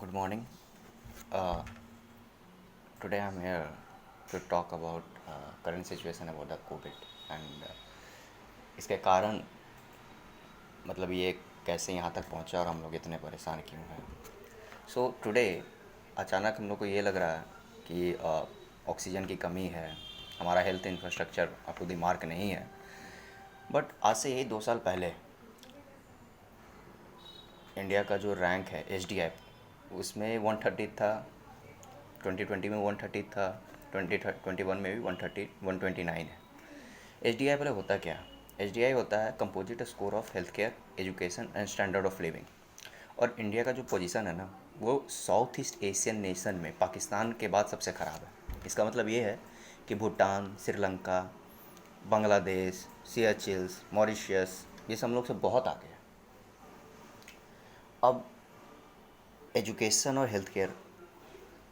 Good morning. Uh, Today I'm here to talk about current situation about the COVID and इसके कारण मतलब ये कैसे यहाँ तक पहुँचा और हम लोग इतने परेशान क्यों हैं. सो टुडे अचानक हम लोग को ये लग रहा है कि ऑक्सीजन की कमी है, हमारा health infrastructure up to the mark नहीं है. बट आज से यही 2 साल पहले इंडिया का जो रैंक है HDI उसमें 130 था. 2020 में 130 था. 2021 में भी 129 है. HDI पहले होता क्या है? HDI होता है composite score of health care education and standard of living. और इंडिया का जो पोजीशन है ना, वो साउथ ईस्ट एशियन नेशन में पाकिस्तान के बाद सबसे ख़राब है. इसका मतलब ये है कि भूटान, श्रीलंका, बांग्लादेश, सियाचिल्स, मॉरिशियस, ये सब लोग से बहुत आगे है. अब एजुकेशन और हेल्थ केयर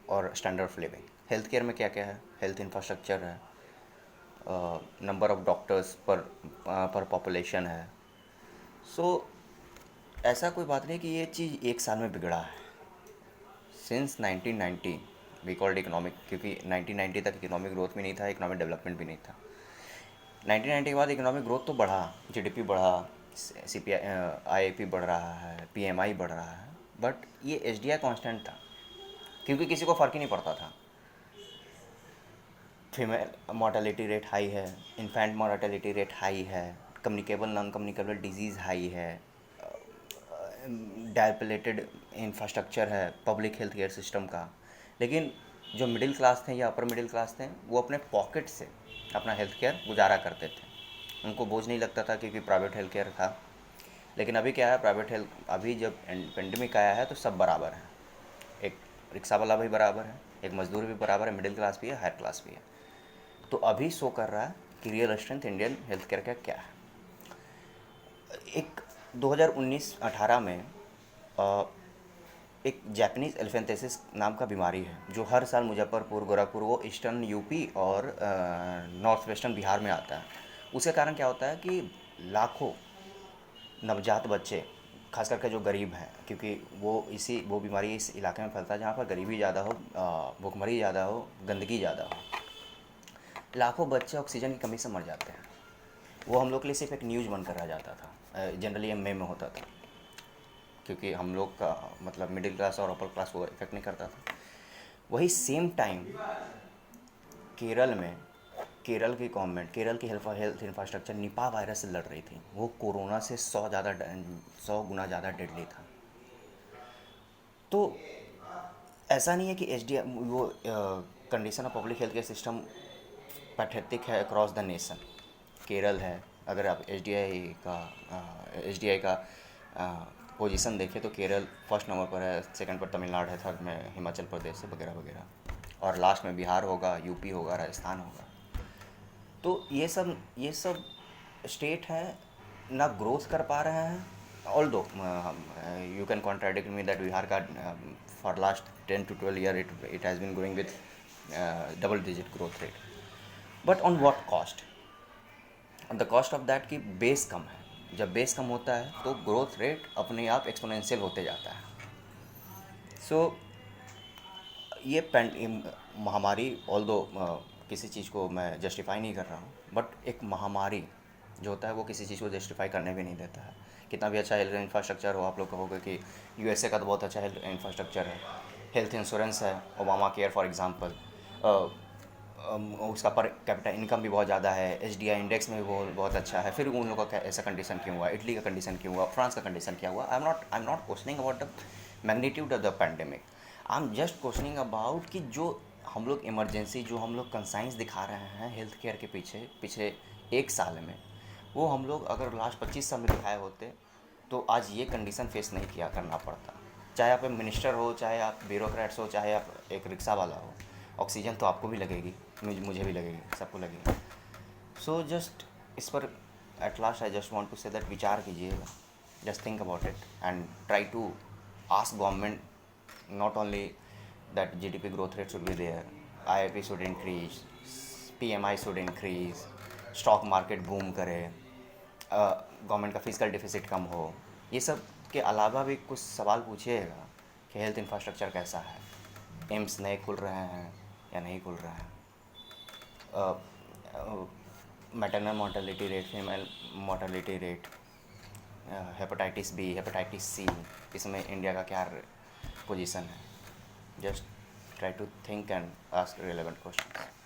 और standard of living. Health care में क्या क्या है? हेल्थ इंफ्रास्ट्रक्चर है, नंबर ऑफ़ डॉक्टर्स पर पॉपुलेशन है. सो ऐसा कोई बात नहीं कि ये चीज़ एक साल में बिगड़ा है. सिंस 1990 वी कॉल्ड इकोनॉमिक, क्योंकि 1990 तक इकोनॉमिक ग्रोथ भी नहीं था, इकोनॉमिक डेवलपमेंट भी नहीं था. 1990 के बाद इकोनॉमिक ग्रोथ तो बढ़ा, GDP बढ़ा, IIP बढ़ रहा है, PMI बढ़ रहा है, बट ये HDI कांस्टेंट था क्योंकि किसी को फ़र्क ही नहीं पड़ता था. फीमेल मोर्टेलिटी रेट हाई है, इन्फेंट मोर्टेलिटी रेट हाई है, communicable non communicable disease high है, डेवलप्ड इंफ्रास्ट्रक्चर है पब्लिक हेल्थ केयर सिस्टम का. लेकिन जो मिडिल क्लास थे या अपर मिडिल क्लास थे, वो अपने पॉकेट से अपना हेल्थ केयर गुजारा करते थे. उनको बोझ नहीं लगता था क्योंकि प्राइवेट हेल्थ केयर था. लेकिन अभी क्या है, प्राइवेट हेल्थ अभी जब पेंडेमिक आया है तो सब बराबर हैं. एक रिक्शा वाला भी बराबर है, एक मज़दूर भी बराबर है, मिडिल क्लास भी है, हायर क्लास भी है. तो अभी शो कर रहा है कि real strength Indian health care का क्या है. एक 2019-18 में एक जैपनीज़ एलिफेंथेसिस नाम का बीमारी है जो हर साल मुजफ्फरपुर, गोरखपुर, वो ईस्टर्न यूपी और नॉर्थ वेस्टर्न बिहार में आता है. उसके कारण क्या होता है कि लाखों नवजात बच्चे, खास करके जो गरीब हैं, क्योंकि वो बीमारी इस इलाके में फैलता है जहाँ पर गरीबी ज़्यादा हो, भुखमरी ज़्यादा हो, गंदगी ज़्यादा हो. लाखों बच्चे ऑक्सीजन की कमी से मर जाते हैं. वो हम लोग के लिए सिर्फ एक न्यूज़ बनकर रह जाता था. जनरली एमए में होता था क्योंकि हम लोग का मतलब मिडिल क्लास और अपर क्लास को इफेक्ट नहीं करता था. वही सेम टाइम केरल में केरल की गवर्नमेंट, केरल की हेल्थ इंफ्रास्ट्रक्चर निपा वायरस से लड़ रही थी. वो कोरोना से 100 गुना ज़्यादा डेडली था. तो ऐसा नहीं है कि वो condition of public health care system pathetic है अक्रॉस द नेशन. केरल है, अगर आप एच डी आई का पोजीशन देखें तो केरल फर्स्ट नंबर पर है, सेकंड पर तमिलनाडु है, थर्ड में हिमाचल प्रदेश है, वगैरह वगैरह, और लास्ट में बिहार होगा, यूपी होगा, राजस्थान होगा. तो ये सब स्टेट हैं ना ग्रोथ कर पा रहे हैं. Although you can contradict me that Bihar का for last 10 to 12 year it has been growing with double digit growth rate. But on what cost? On the cost of that कि base कम है. जब base कम होता है तो growth rate अपने आप एक्सपोनेंशियल होते जाता है. सो ये महामारी, ऑल दो किसी चीज़ को मैं जस्टिफाई नहीं कर रहा हूँ, बट एक महामारी जो होता है वो किसी चीज़ को जस्टिफाई करने भी नहीं देता है. कितना भी अच्छा हेल्थ इंफ्रास्ट्रक्चर हो, आप लोग कहोगे कि USA का तो बहुत अच्छा हेल्थ इंफ्रास्ट्रक्चर है, हेल्थ इंश्योरेंस है, ओबामा केयर फॉर एग्ज़ाम्पल, उसका पर कैपिटा इनकम भी बहुत ज़्यादा है, HDI इंडेक्स में भी बहुत अच्छा है. फिर उन लोगों का ऐसा कंडीशन क्यों हुआ? इटली का कंडीशन क्यों हुआ? फ्रांस का कंडीशन क्या हुआ? I am not questioning about the magnitude of the pandemic. I am just questioning about कि जो हम लोग इमरजेंसी, जो हम लोग कंसाइंस दिखा रहे हैं हेल्थ केयर के पीछे एक साल में, वो हम लोग अगर लास्ट 25 साल में दिखाए होते तो आज ये कंडीशन फेस नहीं किया करना पड़ता. चाहे आप मिनिस्टर हो, चाहे आप ब्यूरोक्रेट्स हो, चाहे आप एक रिक्शा वाला हो, ऑक्सीजन तो आपको भी लगेगी, मुझे भी लगेगी, सबको लगेगी. सो जस्ट इस पर at last I just want to say that विचार कीजिएगा. Just think about it and try to ask government not only that GDP growth rate should be there, IIP should increase, PMI should increase, stock market boom करे, government का physical deficit कम हो. ये सब के अलावा भी कुछ सवाल पूछिएगा कि हेल्थ इंफ्रास्ट्रक्चर कैसा है, एम्स नए खुल रहे हैं या नहीं खुल रहे हैं, maternal mortality rate, female mortality rate, hepatitis B, hepatitis C, इसमें इंडिया का क्या पोजीशन है. Just try to think and ask relevant question.